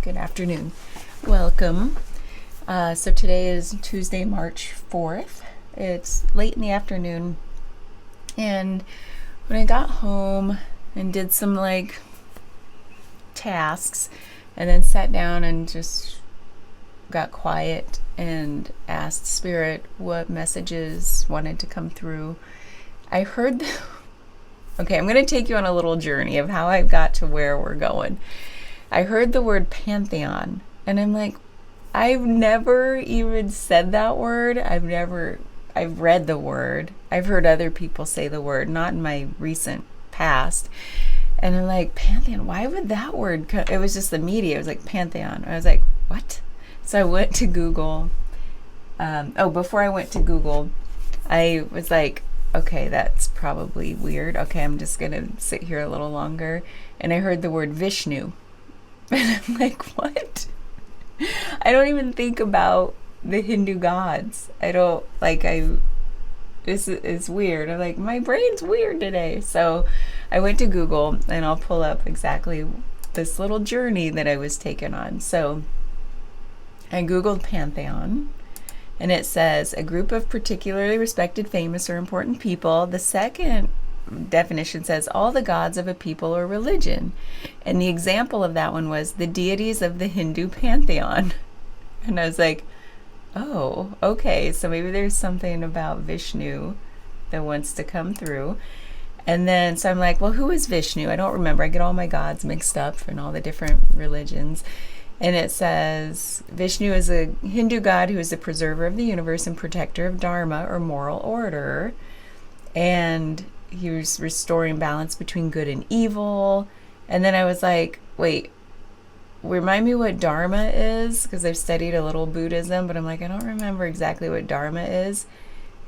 Good afternoon. Welcome. So today is Tuesday, March 4th. It's late in the afternoon. And when I got home and did some tasks and then sat down and just got quiet and asked Spirit what messages wanted to come through, I heard okay, I'm going to take you on a little journey of how I got to where we're going. I heard the word pantheon, and I'm like, I've never even said that word. I've read the word. I've heard other people say the word, not in my recent past. And I'm like, pantheon, why would that word come? It was just the media. It was like pantheon. I was like, what? So I went to Google. Before I went to Google, I was like, okay, that's probably weird. Okay, I'm just going to sit here a little longer. And I heard the word Vishnu. And I'm like, what? I don't even think about the Hindu gods. This is weird. I'm like, my brain's weird today. So I went to Google, and I'll pull up exactly this little journey that I was taken on. So I Googled pantheon. And it says, a group of particularly respected, famous, or important people. The second definition says, all the gods of a people or religion. And the example of that one was the deities of the Hindu pantheon. And I was like, oh, okay, so maybe there's something about Vishnu that wants to come through. And then, so I'm like, well, who is Vishnu? I don't remember. I get all my gods mixed up in all the different religions. And it says, Vishnu is a Hindu god who is the preserver of the universe and protector of dharma, or moral order. And he was restoring balance between good and evil. And then I was like, wait, remind me what dharma is? Because I've studied a little Buddhism, but I'm like, I don't remember exactly what dharma is.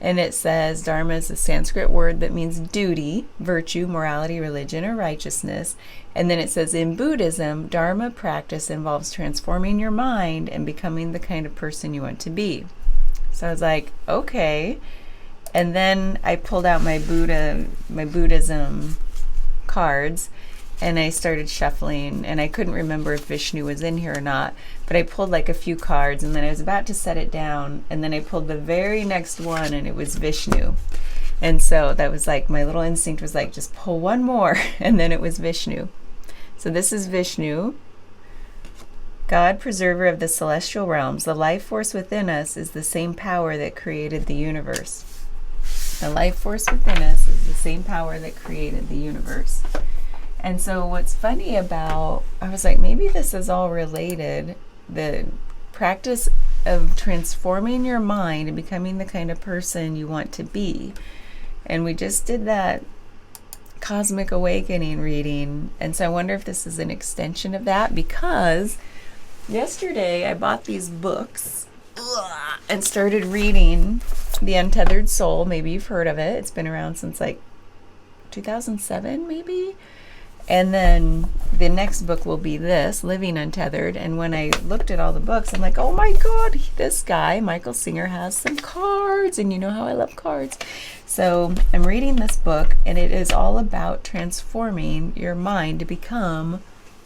And it says dharma is a Sanskrit word that means duty, virtue, morality, religion, or righteousness. And then it says in Buddhism, dharma practice involves transforming your mind and becoming the kind of person you want to be. So I was like, okay. And then I pulled out my Buddhism cards, and I started shuffling, and I couldn't remember if Vishnu was in here or not, but I pulled a few cards, and then I was about to set it down, and then I pulled the very next one, and it was Vishnu. And so that was my little instinct was just pull one more, and then it was Vishnu. So this is Vishnu, God, preserver of the celestial realms. The life force within us is the same power that created the universe. The life force within us is the same power that created the universe. And so what's funny about, I was like, maybe this is all related. The practice of transforming your mind and becoming the kind of person you want to be. And we just did that Cosmic Awakening reading. And so I wonder if this is an extension of that, because yesterday I bought these books and started reading The Untethered Soul. Maybe you've heard of it. It's been around since 2007, maybe. And then the next book will be this, Living Untethered. And when I looked at all the books, I'm like, oh my God, this guy, Michael Singer, has some cards. And you know how I love cards. So I'm reading this book, and it is all about transforming your mind to become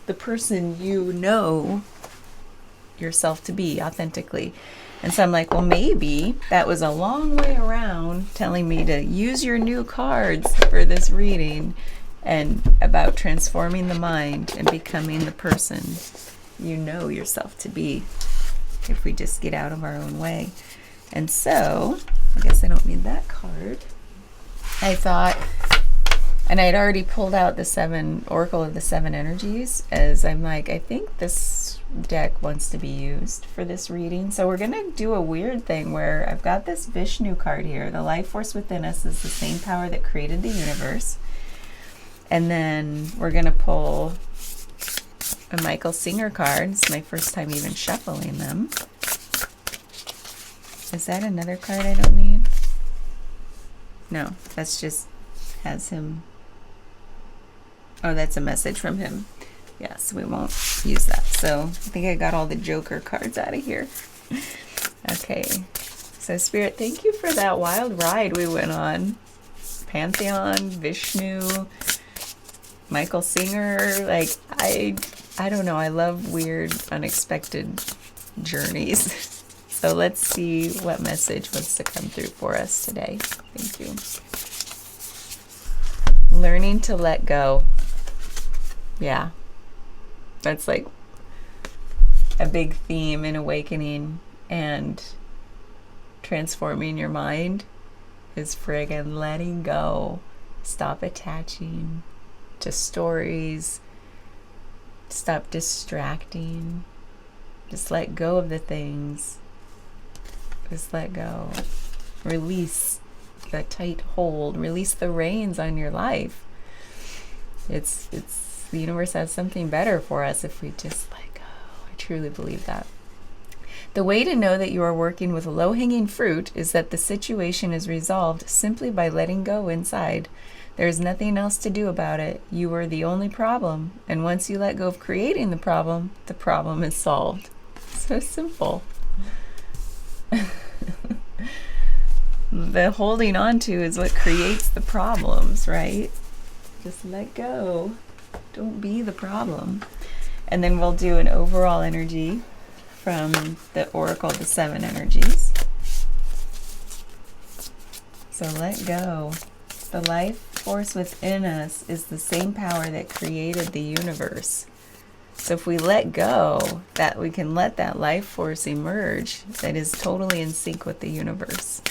the person you know yourself to be authentically. And so I'm like, well, maybe that was a long way around telling me to use your new cards for this reading, and about transforming the mind and becoming the person you know yourself to be, if we just get out of our own way. And so, I guess I don't need that card. I thought, and I had already pulled out the Oracle of the Seven Energies, as I'm like, I think this deck wants to be used for this reading. So we're going to do a weird thing where I've got this Vishnu card here. The life force within us is the same power that created the universe. And then we're going to pull a Michael Singer card. It's my first time even shuffling them. Is that another card I don't need? No, that's just has him. Oh, that's a message from him. Yes, we won't use that. So I think I got all the Joker cards out of here. Okay. So Spirit, thank you for that wild ride we went on. Pantheon, Vishnu, Michael Singer, I I don't know, I love weird, unexpected journeys. So let's see what message wants to come through for us today. Thank you. Learning to let go. Yeah. That's like a big theme in awakening and transforming your mind is friggin' letting go. Stop attaching to stories. Stop distracting. Just let go of the things. Just let go. Release the tight hold. Release the reins on your life. It's the universe has something better for us if we just let go. I truly believe that. The way to know that you are working with low-hanging fruit is that the situation is resolved simply by letting go inside. There is nothing else to do about it. You are the only problem. And once you let go of creating the problem is solved. So simple. The holding on to is what creates the problems, right? Just let go. Don't be the problem. And then we'll do an overall energy from the Oracle, the 7 energies. So let go. The life force within us is the same power that created the universe. So if we let go, that we can let that life force emerge that is totally in sync with the universe.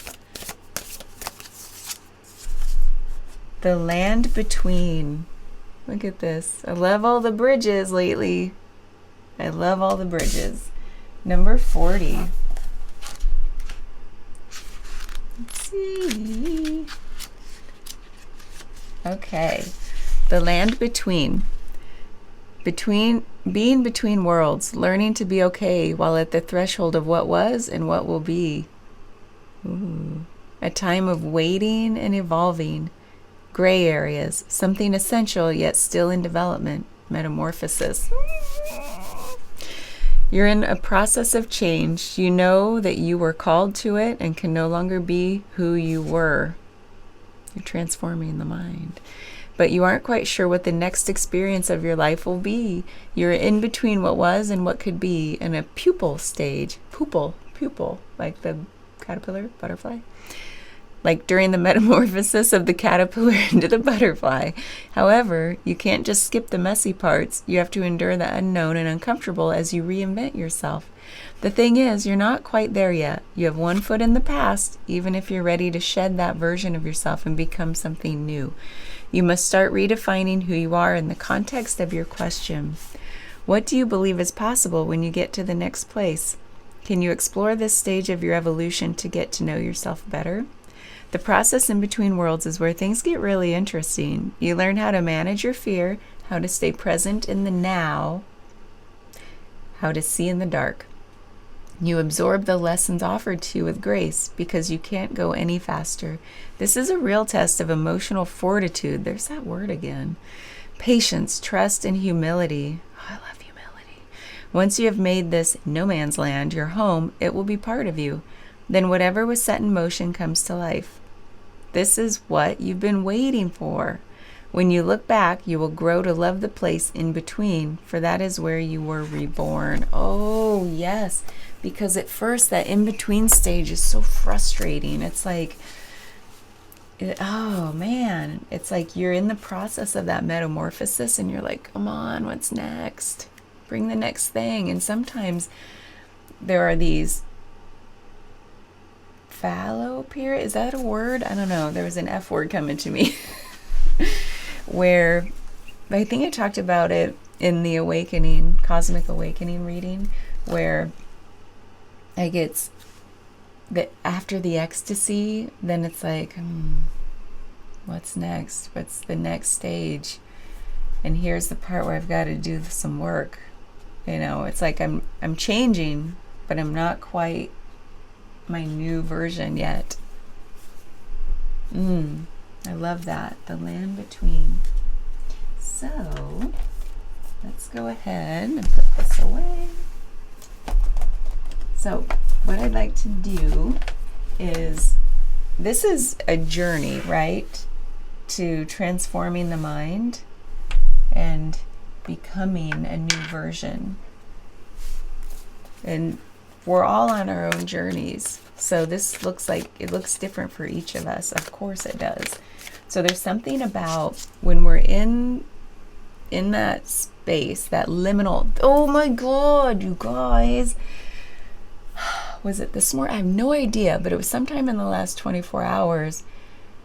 The land between. Look at this. I love all the bridges lately. I love all the bridges. Number 40. Let's see. Okay. The land between. Being between worlds, learning to be okay while at the threshold of what was and what will be. Ooh. A time of waiting and evolving. Gray areas, something essential yet still in development. Metamorphosis. You're in a process of change. You know that you were called to it and can no longer be who you were. You're transforming the mind. But you aren't quite sure what the next experience of your life will be. You're in between what was and what could be in a pupal stage. Pupal, like the caterpillar, butterfly. Like during the metamorphosis of the caterpillar into the butterfly. However, you can't just skip the messy parts. You have to endure the unknown and uncomfortable as you reinvent yourself. The thing is, you're not quite there yet. You have one foot in the past, even if you're ready to shed that version of yourself and become something new. You must start redefining who you are in the context of your question. What do you believe is possible when you get to the next place? Can you explore this stage of your evolution to get to know yourself better? The process in between worlds is where things get really interesting. You learn how to manage your fear, how to stay present in the now, how to see in the dark. You absorb the lessons offered to you with grace because you can't go any faster. This is a real test of emotional fortitude. There's that word again. Patience, trust, and humility. Oh, I love humility. Once you have made this no man's land your home, it will be part of you. Then whatever was set in motion comes to life. This is what you've been waiting for. When you look back, you will grow to love the place in between, for that is where you were reborn. Oh, yes. Because at first, that in-between stage is so frustrating. It's like, oh, man. It's like you're in the process of that metamorphosis, and you're like, come on, what's next? Bring the next thing. And sometimes there are these fallow period. Is that a word? I don't know. There was an F word coming to me. Where I think I talked about it in the awakening, cosmic awakening reading, where I get that after the ecstasy, then it's like, what's next? What's the next stage? And here's the part where I've got to do some work. You know, it's like I'm changing, but I'm not quite my new version yet. I love that. The land between. So, let's go ahead and put this away. So, what I'd like to do is, this is a journey, right? To transforming the mind. And becoming a new version. And we're all on our own journeys. So this looks like it looks different for each of us. Of course it does. So there's something about when we're in that space, that liminal. Oh my God, you guys. Was it this morning? I have no idea, but it was sometime in the last 24 hours.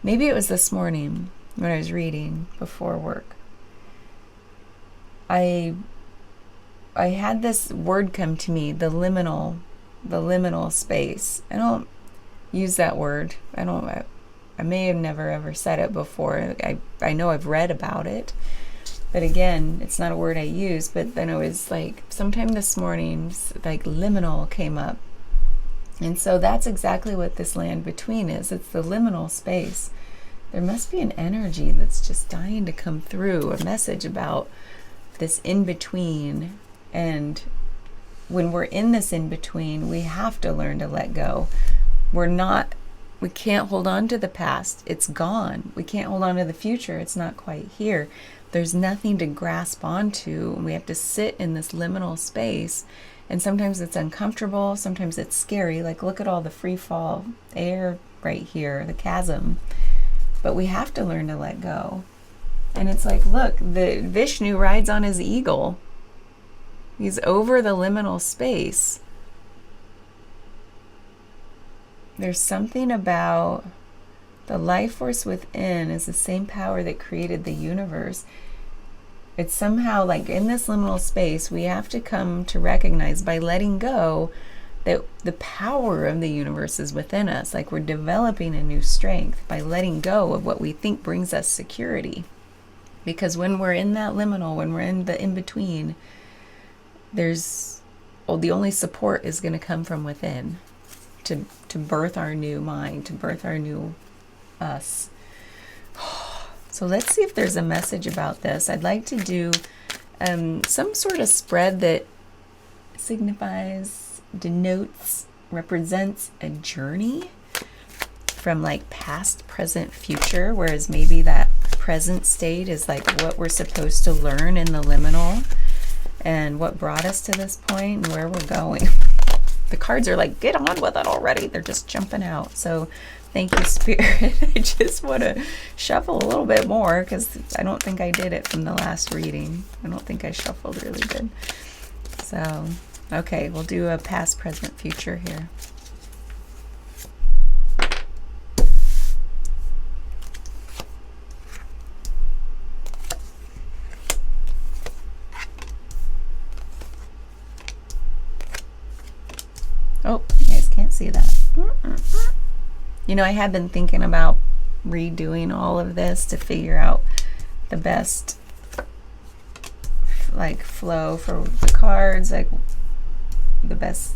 Maybe it was this morning when I was reading before work. I had this word come to me, the liminal space. I don't use that word. I may have never ever said it before. I know I've read about it, but again, it's not a word I use. But then it was like sometime this morning, like liminal came up. And so that's exactly what this land between is. It's the liminal space. There must be an energy that's just dying to come through, a message about this in-between. And when we're in this in-between, we have to learn to let go. We can't hold on to the past. It's gone. We can't hold on to the future. It's not quite here. There's nothing to grasp onto. We have to sit in this liminal space. And sometimes it's uncomfortable. Sometimes it's scary. Like, look at all the free fall air right here, the chasm. But we have to learn to let go. And it's like, look, the Vishnu rides on his eagle. He's over the liminal space. There's something about the life force within is the same power that created the universe. It's somehow like in this liminal space, we have to come to recognize by letting go that the power of the universe is within us. Like we're developing a new strength by letting go of what we think brings us security. Because when we're in that liminal, when we're in the in-between, the only support is going to come from within to birth our new mind, to birth our new us. So let's see if there's a message about this. I'd like to do some sort of spread that signifies, denotes, represents a journey from like past, present, future, whereas maybe that present state is like what we're supposed to learn in the liminal and what brought us to this point and where we're going. The cards are like, get on with it already. They're just jumping out. So thank you, Spirit. I just want to shuffle a little bit more because I don't think I did it from the last reading. I don't think I shuffled really good. So, okay, we'll do a past, present, future here. Oh, you guys can't see that. You know, I have been thinking about redoing all of this to figure out the best like flow for the cards, like the best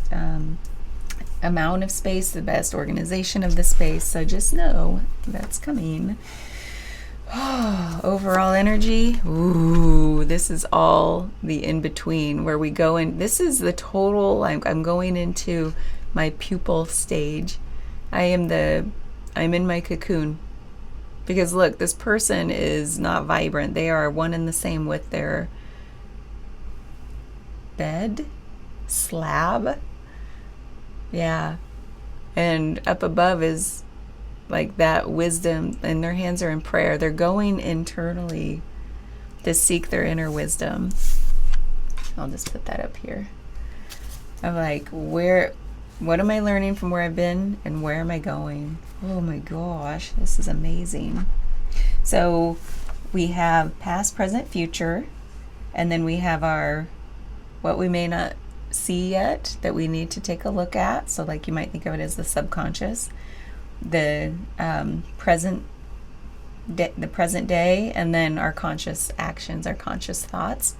amount of space, the best organization of the space. So just know that's coming. Overall energy. Ooh, this is all the in-between where we go in. This is the total, I'm going into my pupil stage. I'm in my cocoon. Because look, this person is not vibrant. They are one and the same with their bed, slab. Yeah. And up above is like that wisdom, and their hands are in prayer. They're going internally to seek their inner wisdom. I'll just put that up here. I'm like, what am I learning from where I've been and where am I going? Oh my gosh, this is amazing. So we have past, present, future, and then we have our what we may not see yet that we need to take a look at. So like you might think of it as the subconscious. The present day, and then our conscious actions, our conscious thoughts.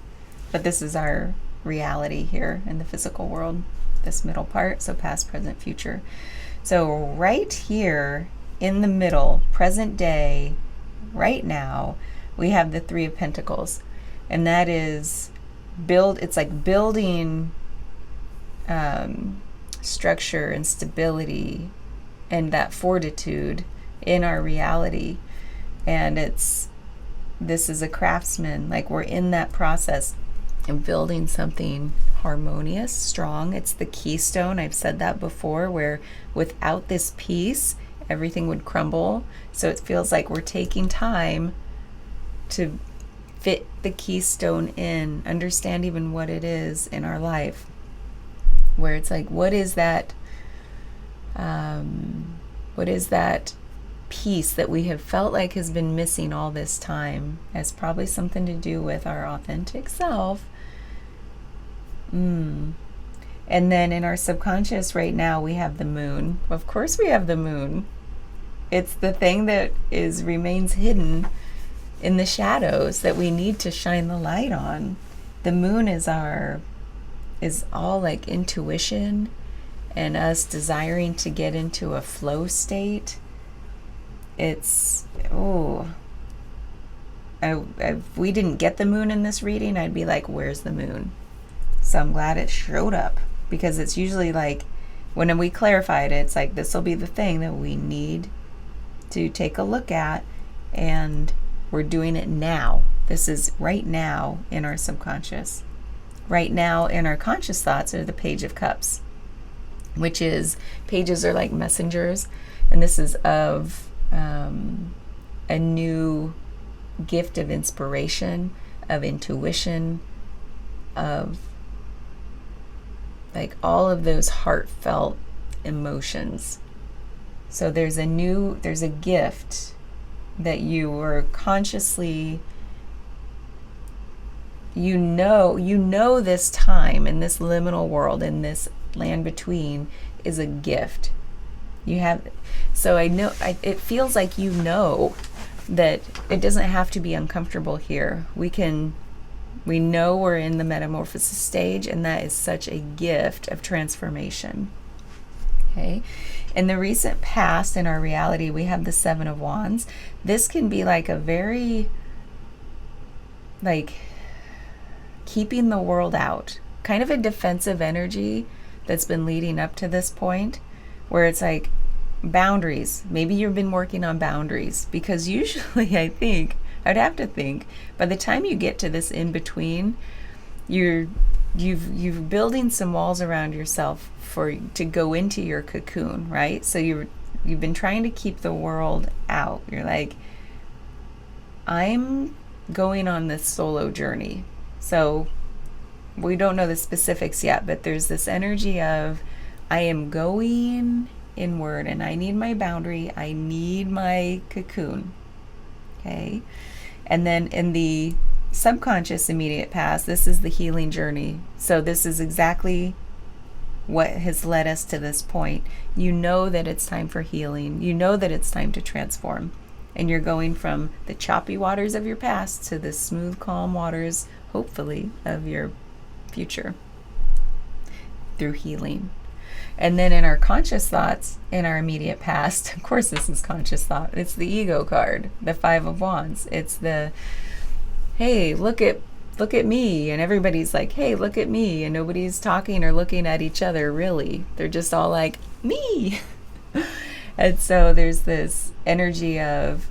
But this is our reality here in the physical world, this middle part. So past, present, future. So right here in the middle, present day, right now, we have the Three of Pentacles, and that is it's like building structure and stability and that fortitude in our reality. And it's this is a craftsman. Like, we're in that process of building something harmonious, strong. It's the keystone. I've said that before, where without this piece, everything would crumble. So it feels like we're taking time to fit the keystone in, understand even what it is in our life, where it's like, what is that piece that we have felt like has been missing all this time? Has probably something to do with our authentic self. And then in our subconscious right now, we have the moon. Of course we have the moon. It's the thing that remains hidden in the shadows that we need to shine the light on. The moon is all like intuition and us desiring to get into a flow state. It's, if we didn't get the moon in this reading, I'd be like, where's the moon? So I'm glad it showed up, because it's usually like, when we clarified it, it's like, this will be the thing that we need to take a look at, and we're doing it now. This is right now in our subconscious. Right now in our conscious thoughts are the Page of Cups, which is, pages are like messengers, and this is of a new gift of inspiration, of intuition, of like all of those heartfelt emotions. So there's a gift that you were consciously, you know this time in this liminal world, in this land between, is a gift. You have, so it feels like that it doesn't have to be uncomfortable here. We know we're in the metamorphosis stage, and that is such a gift of transformation. Okay. In the recent past, in our reality, we have the Seven of Wands. This can be like a very, like, keeping the world out, kind of a defensive energy that's been leading up to this point, where it's like boundaries. Maybe you've been working on boundaries, because usually I'd have to think by the time you get to this in between, you're building some walls around yourself to go into your cocoon, right? So you've been trying to keep the world out. You're like, I'm going on this solo journey. So we don't know the specifics yet, but there's this energy of, I am going inward, and I need my boundary. I need my cocoon. Okay. And then in the subconscious immediate past, this is the healing journey. So this is exactly what has led us to this point. You know that it's time for healing. You know that it's time to transform. And you're going from the choppy waters of your past to the smooth, calm waters, hopefully, of your future through healing. And then in our conscious thoughts, in our immediate past, of course this is conscious thought, it's the ego card, the Five of Wands. It's the, hey, look at me, and everybody's like, hey, look at me, and nobody's talking or looking at each other, really. They're just all like, me. And so there's this energy of,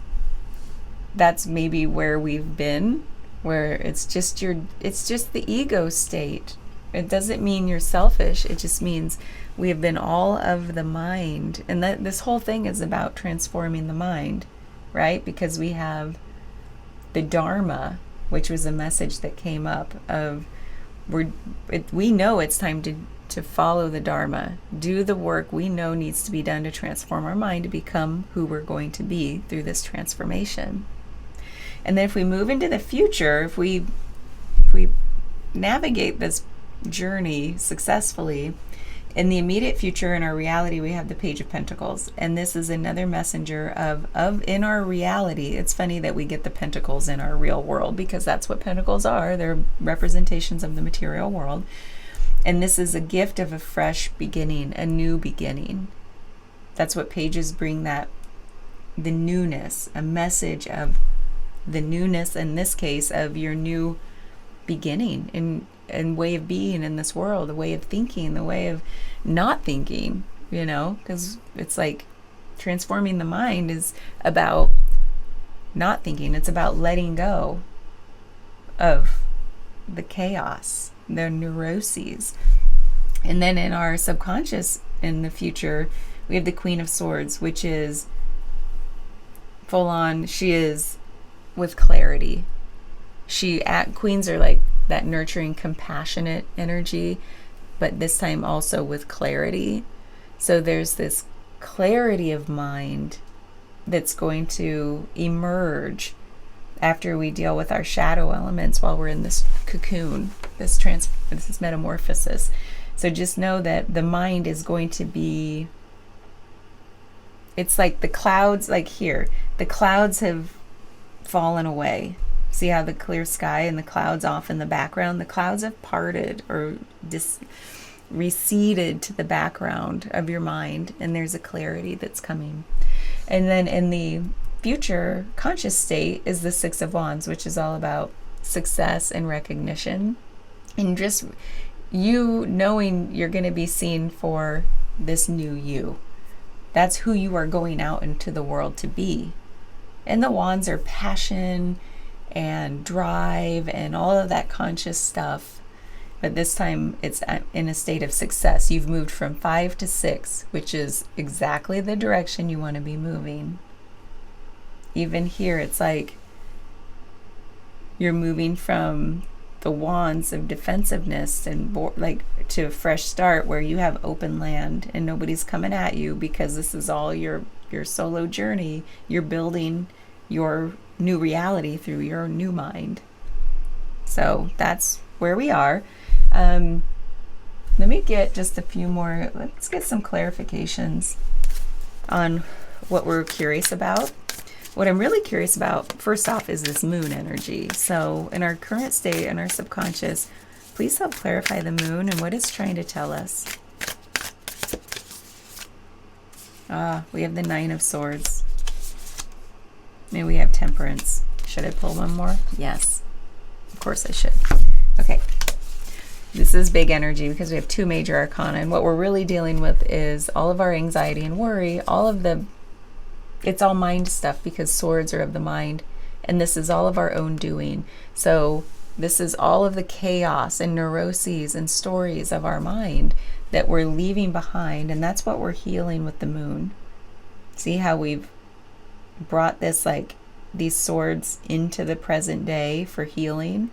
that's maybe where we've been, where it's just the ego state. It doesn't mean you're selfish. It just means we have been all of the mind. And that this whole thing is about transforming the mind, right? Because we have the Dharma, which was a message that came up of, we know it's time to follow the Dharma, do the work we know needs to be done to transform our mind to become who we're going to be through this transformation. And then if we move into the future, if we navigate this journey successfully, in the immediate future, in our reality, we have the Page of Pentacles. And this is another messenger of in our reality. It's funny that we get the pentacles in our real world, because that's what pentacles are. They're representations of the material world. And this is a gift of a fresh beginning, a new beginning. That's what pages bring, that the newness, a message of the newness, in this case, of your new beginning and way of being in this world, the way of thinking, the way of not thinking, because it's like transforming the mind is about not thinking. It's about letting go of the chaos, the neuroses. And then in our subconscious in the future, we have the Queen of Swords, which is full on. She is with clarity. Queens are like that nurturing, compassionate energy, but this time also with clarity. So there's this clarity of mind that's going to emerge after we deal with our shadow elements while we're in this cocoon, this metamorphosis. So just know that the mind is going to be, it's like the clouds, like here, the clouds have fallen away. See how the clear sky and the clouds off in the background, the clouds have parted or receded to the background of your mind, and there's a clarity that's coming. And then in the future conscious state is the Six of Wands, which is all about success and recognition, and just you knowing you're going to be seen for this new you. That's who you are going out into the world to be. And the wands are passion and drive and all of that conscious stuff. But this time it's in a state of success. You've moved from 5 to 6, which is exactly the direction you want to be moving. Even here, it's like you're moving from the wands of defensiveness and like to a fresh start where you have open land and nobody's coming at you, because this is all your solo journey. You're building your new reality through your new mind. So that's where we are. Let me get just a few more, let's get some clarifications on what we're curious about. What I'm really curious about, first off, is this moon energy. So in our current state, in our subconscious, please help clarify the moon and what it's trying to tell us. We have the Nine of Swords. Maybe we have Temperance. Should I pull one more? Yes. Of course I should. Okay. This is big energy because we have 2 major arcana. And what we're really dealing with is all of our anxiety and worry, it's all mind stuff, because swords are of the mind. And this is all of our own doing. So this is all of the chaos and neuroses and stories of our mind that we're leaving behind. And that's what we're healing with the moon. See how we've brought this, like these swords, into the present day for healing.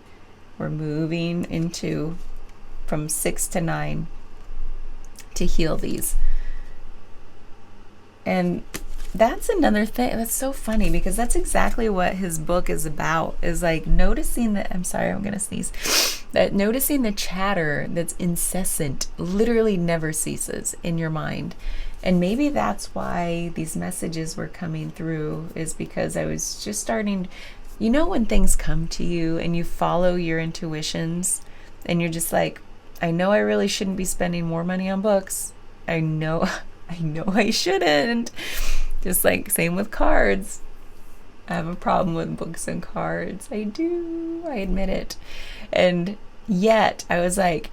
We're moving into from 6 to 9 to heal these. And that's another thing that's so funny, because that's exactly what his book is about, is like noticing that, I'm sorry, I'm gonna sneeze, that noticing the chatter that's incessant, literally never ceases in your mind. And maybe that's why these messages were coming through, is because I was just starting, you know, when things come to you and you follow your intuitions and you're just like, I know I really shouldn't be spending more money on books. I know I shouldn't. Just like same with cards. I have a problem with books and cards. I do. I admit it. And yet I was like,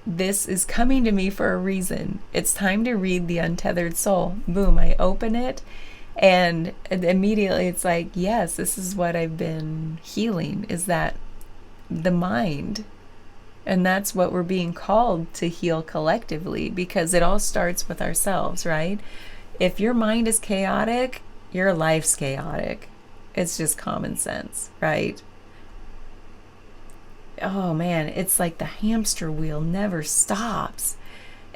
this is coming to me for a reason. It's time to read The Untethered Soul. Boom, I open it, and immediately it's like, yes, this is what I've been healing, is that the mind. And that's what we're being called to heal collectively, because it all starts with ourselves, right? If your mind is chaotic, your life's chaotic. It's just common sense, right? Oh man, it's like the hamster wheel never stops.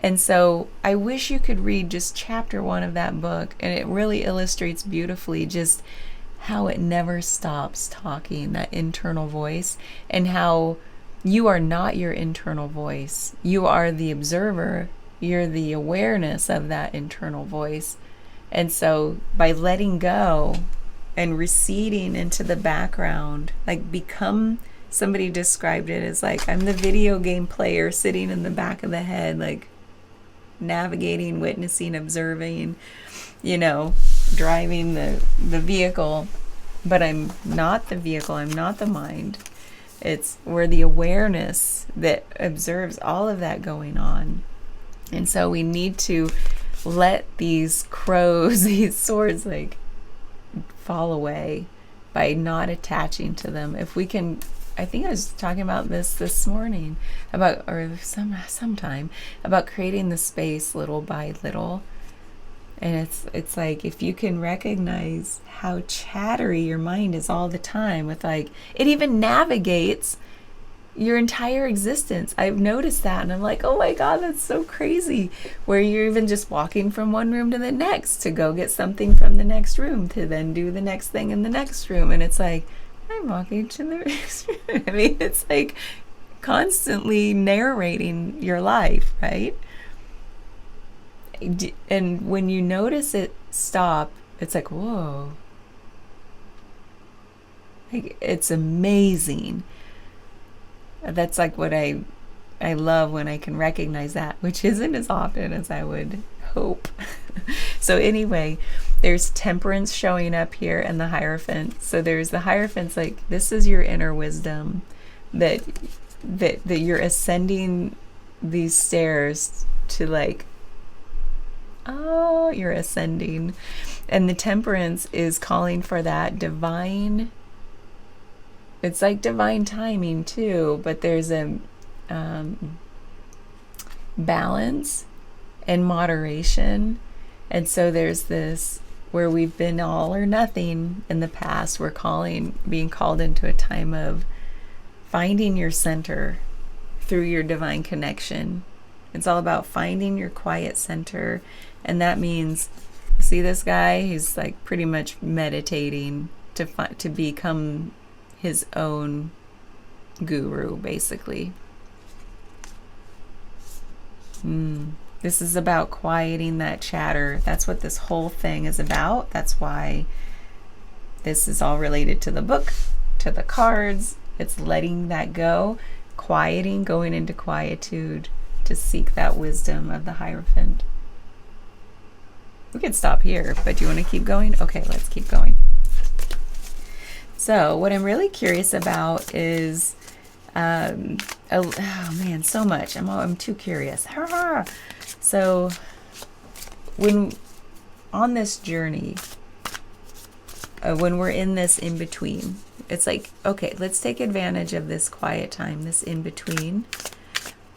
And so I wish you could read just chapter 1 of that book, and it really illustrates beautifully just how it never stops talking, that internal voice, and how you are not your internal voice. You are the observer. You're the awareness of that internal voice. And so by letting go and receding into the background, like become, somebody described it as like, I'm the video game player sitting in the back of the head, like navigating, witnessing, observing, you know, driving the vehicle, but I'm not the vehicle. I'm not the mind. We're the awareness that observes all of that going on. And so we need to let these crows, these swords, like fall away by not attaching to them. If we can, I think I was talking about this morning about, or sometime about creating the space little by little. And it's like, if you can recognize how chattery your mind is all the time, with like, it even navigates your entire existence. I've noticed that, and I'm like, oh my God, that's so crazy. Where you're even just walking from one room to the next to go get something from the next room to then do the next thing in the next room. And it's like, I'm walking to the next room. I mean, it's like constantly narrating your life, right? And when you notice it stop, it's like, whoa. Like, it's amazing. That's like what I love, when I can recognize that, which isn't as often as I would hope. So anyway, there's temperance showing up here, and the Hierophant. So there's the Hierophant's like, this is your inner wisdom, that you're ascending these stairs to, like, oh, you're ascending. And the Temperance is calling for that divine, it's like divine timing too, but there's a balance and moderation. And so there's this, where we've been all or nothing in the past, we're being called into a time of finding your center through your divine connection. It's all about finding your quiet center. And that means, see this guy, he's like pretty much meditating to become his own guru, basically. This is about quieting that chatter. That's what this whole thing is about. That's why this is all related to the book, to the cards. It's letting that go, quieting, going into quietude to seek that wisdom of the Hierophant. We could stop here, but do you want to keep going? Okay, let's keep going. So what I'm really curious about is, oh man, so much. I'm too curious. So when on this journey, when we're in this in between, it's like, okay, let's take advantage of this quiet time, this in between.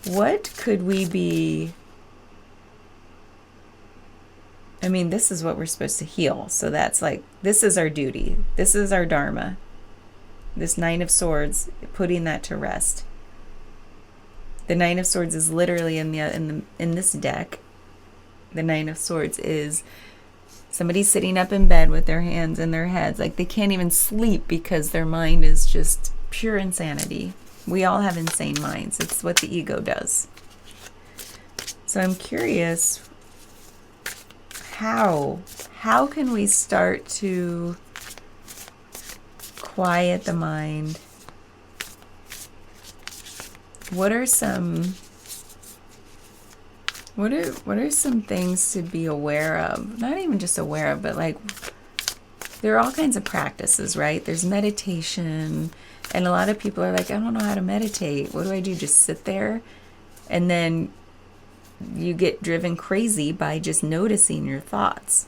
What could we be? I mean, this is what we're supposed to heal. So that's like, this is our duty. This is our dharma. This Nine of Swords, putting that to rest. The Nine of Swords is literally in this deck. The Nine of Swords is somebody sitting up in bed with their hands in their heads, like they can't even sleep because their mind is just pure insanity. We all have insane minds. It's what the ego does. So I'm curious, how can we start to quiet the mind? What are some things to be aware of? Not even just aware of, but like, there are all kinds of practices, right? There's meditation, and a lot of people are like, I don't know how to meditate. What do I do? Just sit there? And then you get driven crazy by just noticing your thoughts.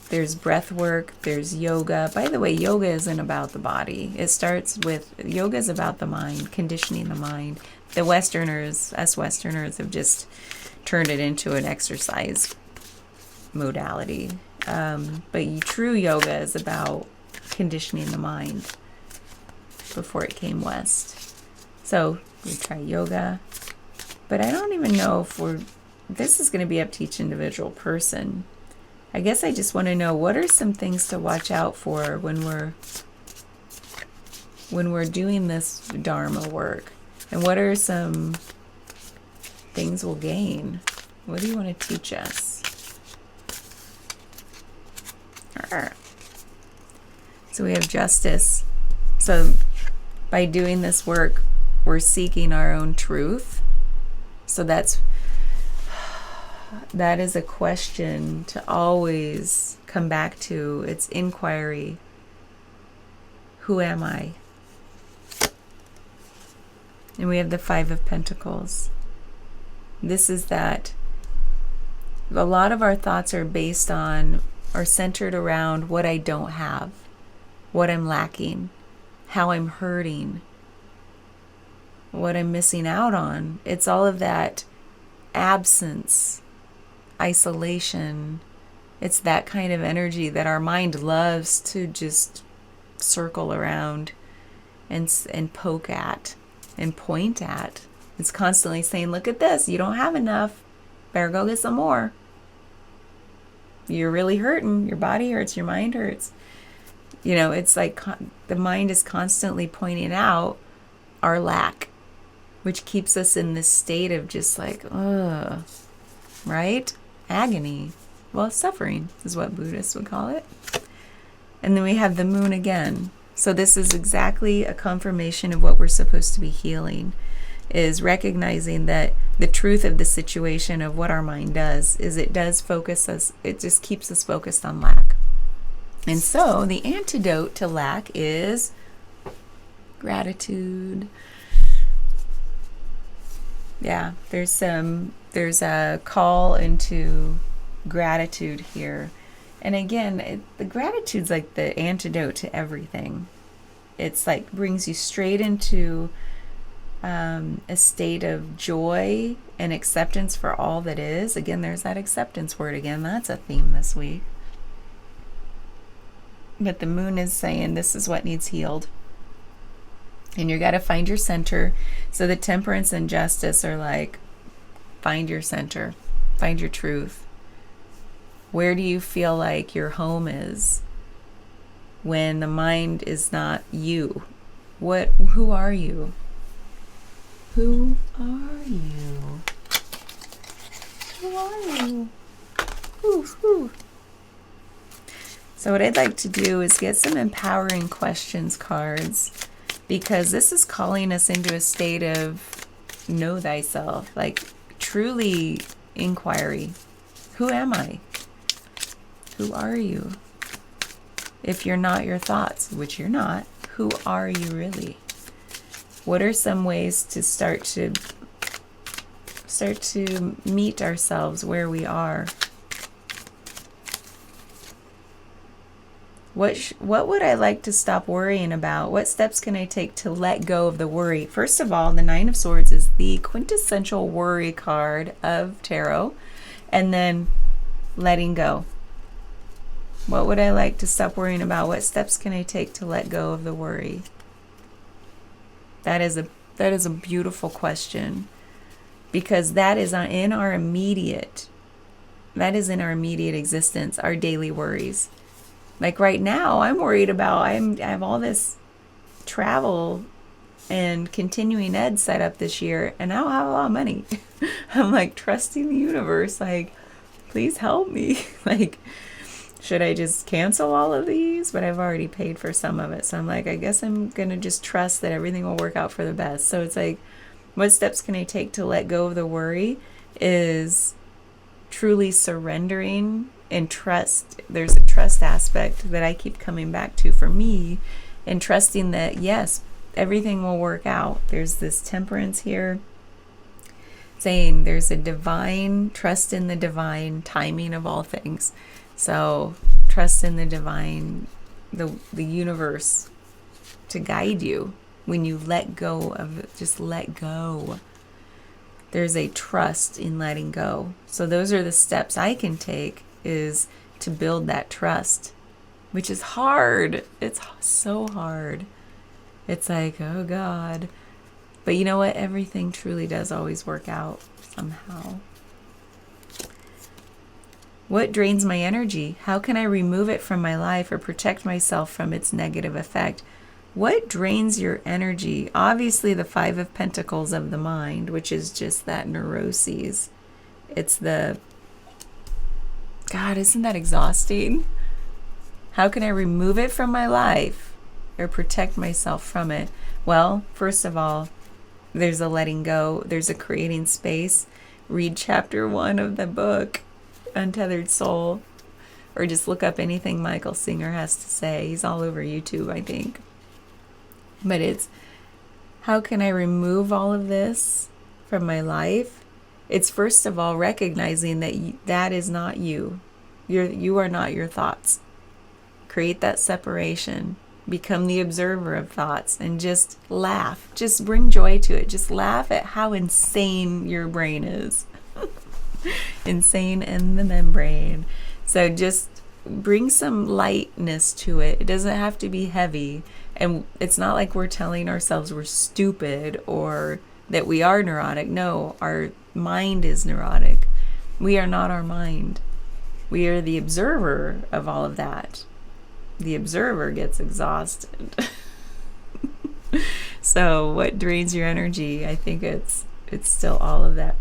There's breath work, there's yoga. By the way, yoga isn't about the body. It starts with, yoga is about the mind, conditioning the mind. The Westerners, us Westerners, have just turned it into an exercise modality. But true yoga is about conditioning the mind before it came west. So we try yoga. But I don't even know if this is going to be up to each individual person. I guess I just want to know, what are some things to watch out for when we're doing this Dharma work? And what are some things we'll gain? What do you want to teach us? So we have justice. So by doing this work, we're seeking our own truth. So that is a question to always come back to. It's inquiry. Who am I? And we have the Five of Pentacles. This is that a lot of our thoughts are based on are centered around what I don't have, what I'm lacking, how I'm hurting, what I'm missing out on. It's all of that absence, isolation. It's that kind of energy that our mind loves to just circle around and poke at and point at. It's constantly saying, look at this, you don't have enough. Better go get some more. You're really hurting. Your body hurts, your mind hurts. It's like the mind is constantly pointing out our lack, which keeps us in this state of just like, ugh, right? Agony. Well, suffering is what Buddhists would call it. And then we have the moon again. So this is exactly a confirmation of what we're supposed to be healing, is recognizing that the truth of the situation of what our mind does is it does focus us, it just keeps us focused on lack. And so the antidote to lack is gratitude. Yeah, there's a call into gratitude here. And again, the gratitude's like the antidote to everything. It's like brings you straight into a state of joy and acceptance for all that is. Again, there's that acceptance word again. That's a theme this week. But the moon is saying this is what needs healed. And you got to find your center. So the temperance and justice are like, find your center, find your truth. Where do you feel like your home is when the mind is not you? Who are you? Who are you? Who are you? Whew. So what I'd like to do is get some empowering questions cards, because this is calling us into a state of know thyself, like truly inquiry. Who am I? Who are you? If you're not your thoughts, which you're not, who are you really? What are some ways to start to meet ourselves where we are? What would I like to stop worrying about? What steps can I take to let go of the worry? First of all, the Nine of Swords is the quintessential worry card of tarot. And then letting go. What would I like to stop worrying about? What steps can I take to let go of the worry? That is a beautiful question, because that is in our immediate existence, our daily worries. Like right now, I'm worried about, I have all this travel and continuing ed set up this year, and I don't have a lot of money. I'm like trusting the universe, like, please help me. Like, should I just cancel all of these? But I've already paid for some of it. So I'm like, I guess I'm going to just trust that everything will work out for the best. So it's like, what steps can I take to let go of the worry is truly surrendering and trust. There's a trust aspect that I keep coming back to for me, and trusting that, yes, everything will work out. There's this temperance here saying there's a divine, trust in the divine timing of all things. So trust in the divine, the universe to guide you when you let go of it. Just let go. There's a trust in letting go. So those are the steps I can take, is to build that trust, which is hard. It's so hard. It's like, oh God. But you know what? Everything truly does always work out somehow. What drains my energy? How can I remove it from my life or protect myself from its negative effect? What drains your energy? Obviously, the Five of Pentacles of the mind, which is just that neuroses. It's the, God, isn't that exhausting? How can I remove it from my life or protect myself from it? Well, first of all, there's a letting go. There's a creating space. Read chapter 1 of the book, Untethered Soul, or just look up anything Michael Singer has to say. He's all over YouTube, I think. But it's, how can I remove all of this from my life? It's first of all recognizing that that is not you. You are not your thoughts. Create that separation. Become the observer of thoughts and just laugh. Just bring joy to it. Just laugh at how insane your brain is. Insane in the membrane. So just bring some lightness to it. It doesn't have to be heavy. And it's not like we're telling ourselves we're stupid or that we are neurotic. No, our mind is neurotic. We are not our mind. We are the observer of all of that. The observer gets exhausted. So what drains your energy? I think it's still all of that.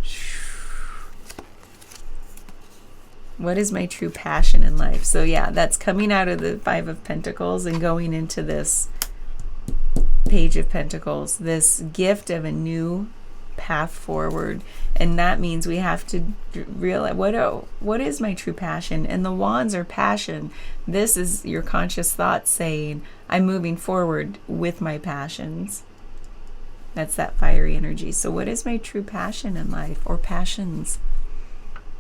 What is my true passion in life? So yeah, that's coming out of the Five of Pentacles and going into this Page of Pentacles, this gift of a new path forward. And that means we have to realize what is my true passion. And the wands are passion. This is your conscious thought saying, I'm moving forward with my passions. That's that fiery energy. So what is my true passion in life, or passions?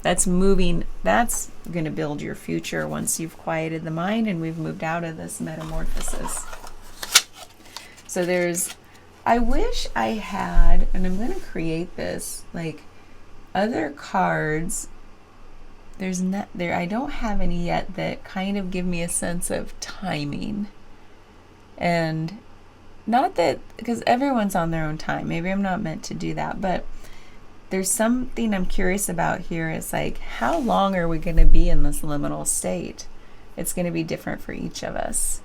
That's moving. That's going to build your future once you've quieted the mind and we've moved out of this metamorphosis. So I wish I had, and I'm going to create this, like other cards. I don't have any yet that kind of give me a sense of timing. And not that, because everyone's on their own time. Maybe I'm not meant to do that, but there's something I'm curious about here. It's like, how long are we going to be in this liminal state? It's going to be different for each of us.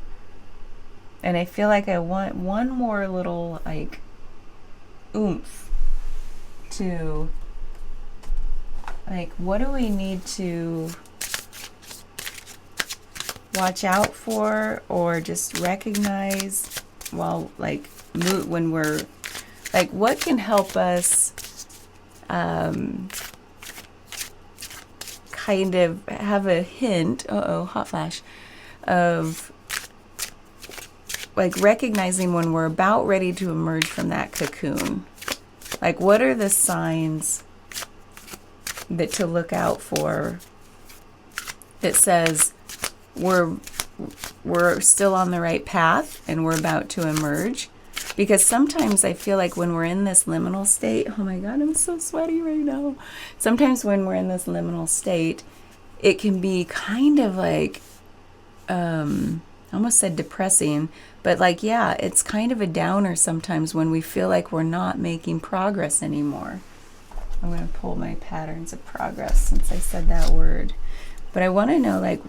And I feel like I want one more little, like, oomph to, like, what do we need to watch out for or just recognize while, like, when we're, like, what can help us kind of have a hint, hot flash, of like recognizing when we're about ready to emerge from that cocoon. Like, what are the signs that to look out for that says we're still on the right path and we're about to emerge? Because sometimes I feel like when we're in this liminal state, oh my God, I'm so sweaty right now. Sometimes when we're in this liminal state, it can be kind of like, I almost said depressing, but like, yeah, it's kind of a downer sometimes when we feel like we're not making progress anymore. I'm going to pull my patterns of progress since I said that word. But I want to know, like,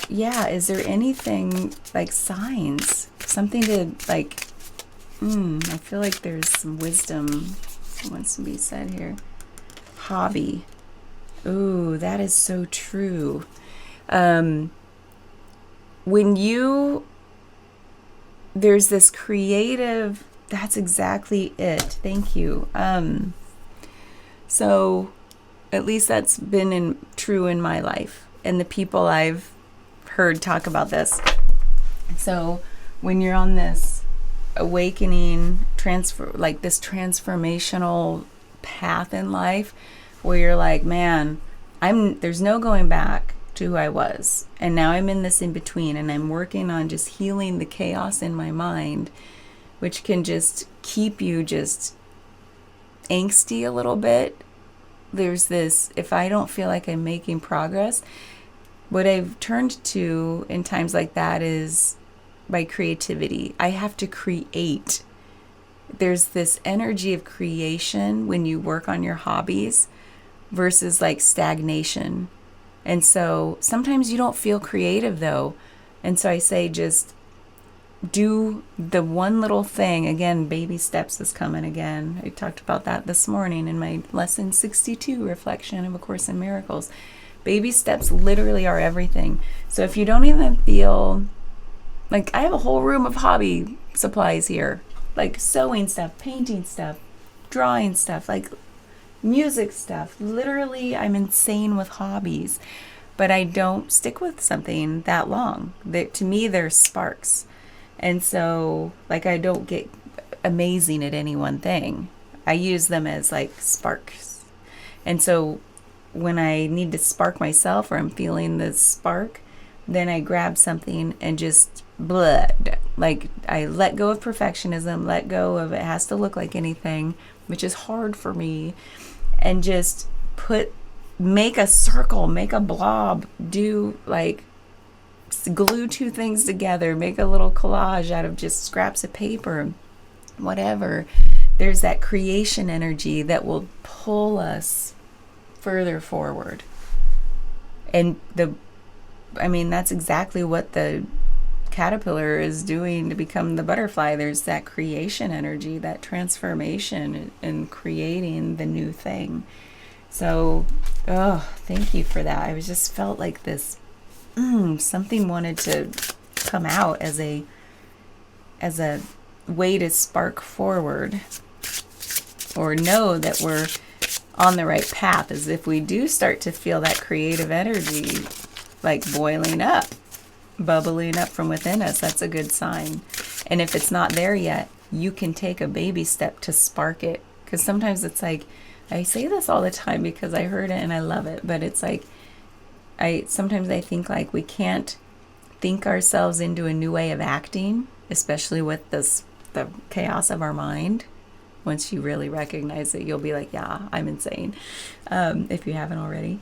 yeah, is there anything, like signs, something to like, I feel like there's some wisdom that wants to be said here. Hobby. Ooh, that is so true. There's this creative, that's exactly it. Thank you. So at least that's been true in my life and the people I've heard talk about this. So when you're on this awakening this transformational path in life where you're like, man, there's no going back to who I was, and now I'm in this in between, and I'm working on just healing the chaos in my mind, which can just keep you just angsty a little bit. There's this, if I don't feel like I'm making progress, what I've turned to in times like that is by creativity. I have to create. There's this energy of creation when you work on your hobbies versus like stagnation. And so sometimes you don't feel creative though. And so I say just do the one little thing. Again, baby steps is coming again. I talked about that this morning in my lesson 62 reflection of A Course in Miracles. Baby steps literally are everything. So if you don't even feel like, I have a whole room of hobby supplies here, like sewing stuff, painting stuff, drawing stuff, like music stuff. Literally, I'm insane with hobbies, but I don't stick with something that long. To me, they're sparks. And so, like, I don't get amazing at any one thing. I use them as like sparks. And so when I need to spark myself or I'm feeling the spark, then I grab something and just like I let go of perfectionism, let go of it has to look like anything, which is hard for me, and just make a circle, make a blob, do like glue two things together, make a little collage out of just scraps of paper, whatever. There's that creation energy that will pull us further forward. And that's exactly what the caterpillar is doing to become the butterfly. There's that creation energy, that transformation and creating the new thing. So, thank you for that. I just felt like this, something wanted to come out as a way to spark forward, or know that we're on the right path, as if we do start to feel that creative energy like boiling up, bubbling up from within us. That's a good sign. And if it's not there yet, you can take a baby step to spark it. Because sometimes it's like, I say this all the time because I heard it and I love it, but it's like, sometimes I think like we can't think ourselves into a new way of acting, especially with the chaos of our mind. Once you really recognize it, you'll be like, yeah, I'm insane, if you haven't already.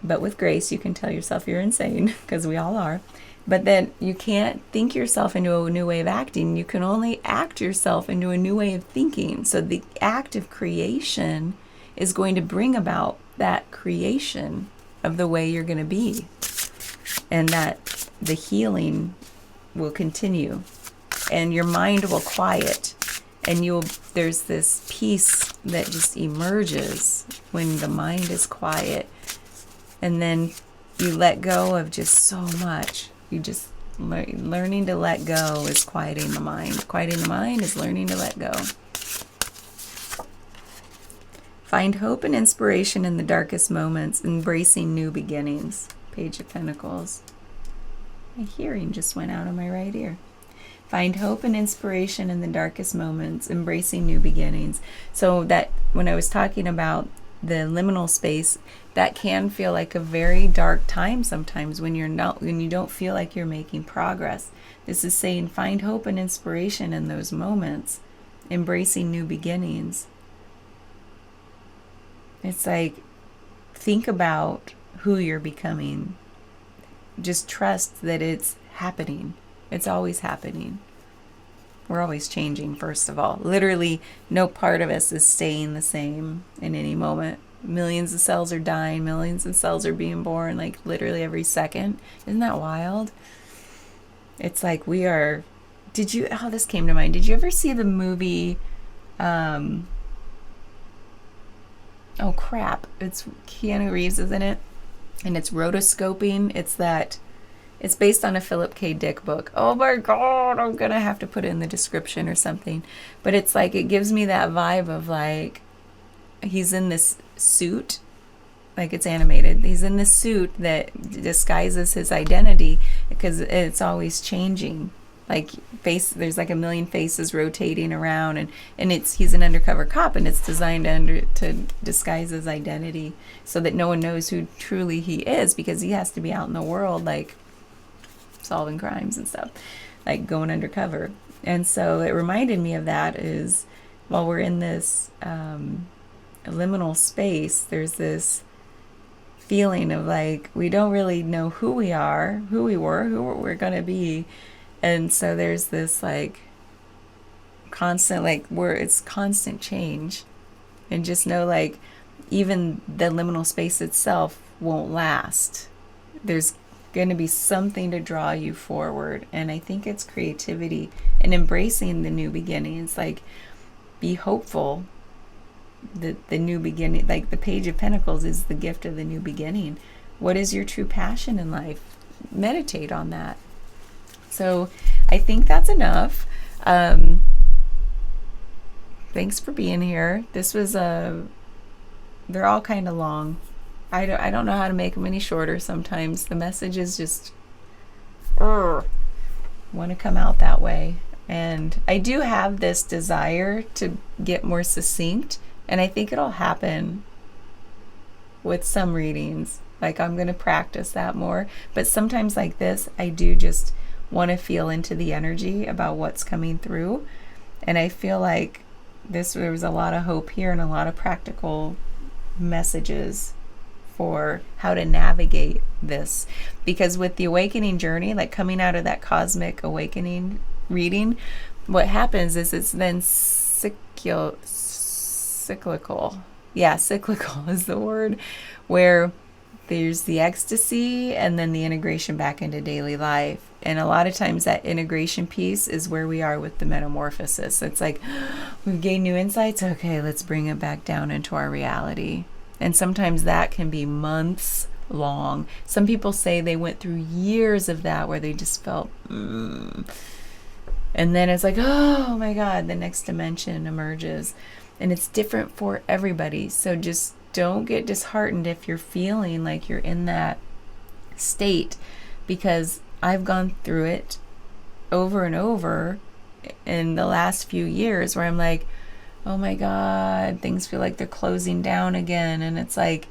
But with grace, you can tell yourself you're insane, because we all are. But then you can't think yourself into a new way of acting. You can only act yourself into a new way of thinking. So the act of creation is going to bring about that creation of the way you're going to be. And that the healing will continue. And your mind will quiet. And there's this peace that just emerges when the mind is quiet. And then you let go of just so much. You just learning to let go is quieting the mind. Quieting the mind is learning to let go. Find hope and inspiration in the darkest moments, embracing new beginnings. Page of Pentacles. My hearing just went out of my right ear. Find hope and inspiration in the darkest moments, embracing new beginnings. So that when I was talking about the liminal space, that can feel like a very dark time sometimes when you don't feel like you're making progress. This is saying find hope and inspiration in those moments, embracing new beginnings. It's like, think about who you're becoming. Just trust that it's happening. It's always happening. We're always changing, first of all. Literally, no part of us is staying the same in any moment. Millions of cells are dying. Millions of cells are being born, like literally every second. Isn't that wild? It's like we are... this came to mind. Did you ever see the movie... oh, crap. It's Keanu Reeves is in it. And it's rotoscoping. It's based on a Philip K. Dick book. Oh my God, I'm going to have to put it in the description or something. But it's like, it gives me that vibe of like, he's in this suit, like it's animated. He's in this suit that disguises his identity because it's always changing. Like there's like a million faces rotating around, and he's an undercover cop, and it's designed to disguise his identity so that no one knows who truly he is, because he has to be out in the world like solving crimes and stuff, like going undercover. And so it reminded me of that, is while we're in this liminal space, there's this feeling of like we don't really know who we are, who we were, who we're going to be. And so there's this like constant, like it's constant change. And just know like even the liminal space itself won't last. There's going to be something to draw you forward. And I think it's creativity and embracing the new beginnings. Like, be hopeful that the new beginning, like the Page of Pentacles is the gift of the new beginning. What is your true passion in life? Meditate on that. So I think that's enough. Thanks for being here. This was they're all kind of long. I don't know how to make them any shorter sometimes. The messages just want to come out that way. And I do have this desire to get more succinct, and I think it'll happen with some readings. Like, I'm going to practice that more. But sometimes, like this, I do just want to feel into the energy about what's coming through. And I feel like there was a lot of hope here and a lot of practical messages for how to navigate this. Because with the awakening journey, like coming out of that cosmic awakening reading, what happens is it's then cyclical. Yeah, cyclical is the word, where there's the ecstasy and then the integration back into daily life. And a lot of times that integration piece is where we are with the metamorphosis. It's like, we've gained new insights. Okay, let's bring it back down into our reality. And sometimes that can be months long. Some people say they went through years of that where they just felt, and then it's like, oh my God, the next dimension emerges. And it's different for everybody. So just don't get disheartened if you're feeling like you're in that state, because I've gone through it over and over in the last few years where I'm like, oh my God, things feel like they're closing down again. And it's like,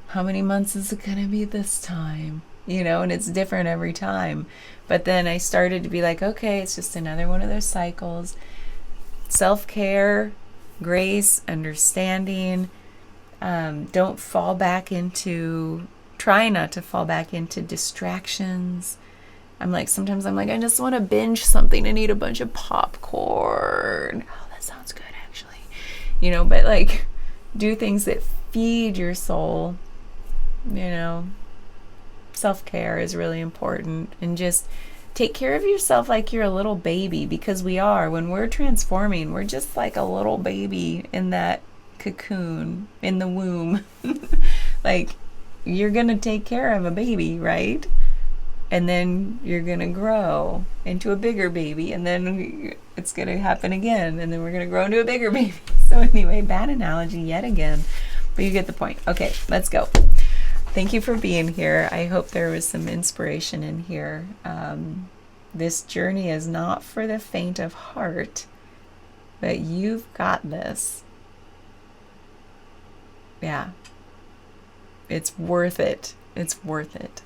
how many months is it going to be this time? You know, and it's different every time. But then I started to be like, okay, it's just another one of those cycles. Self-care, grace, understanding. Don't fall back into, try not to fall back into distractions. Sometimes I'm like, I just want to binge something and eat a bunch of popcorn. Oh, that sounds good, actually. You know, but like, do things that feed your soul. You know, self-care is really important. And just take care of yourself like you're a little baby, because we are. When we're transforming, we're just like a little baby in that cocoon, in the womb. Like, you're going to take care of a baby, right? And then you're going to grow into a bigger baby, and then it's going to happen again, and then we're going to grow into a bigger baby. So anyway, bad analogy yet again, but you get the point. Okay, let's go. Thank you for being here. I hope there was some inspiration in here. This journey is not for the faint of heart, but you've got this. Yeah. It's worth it. It's worth it.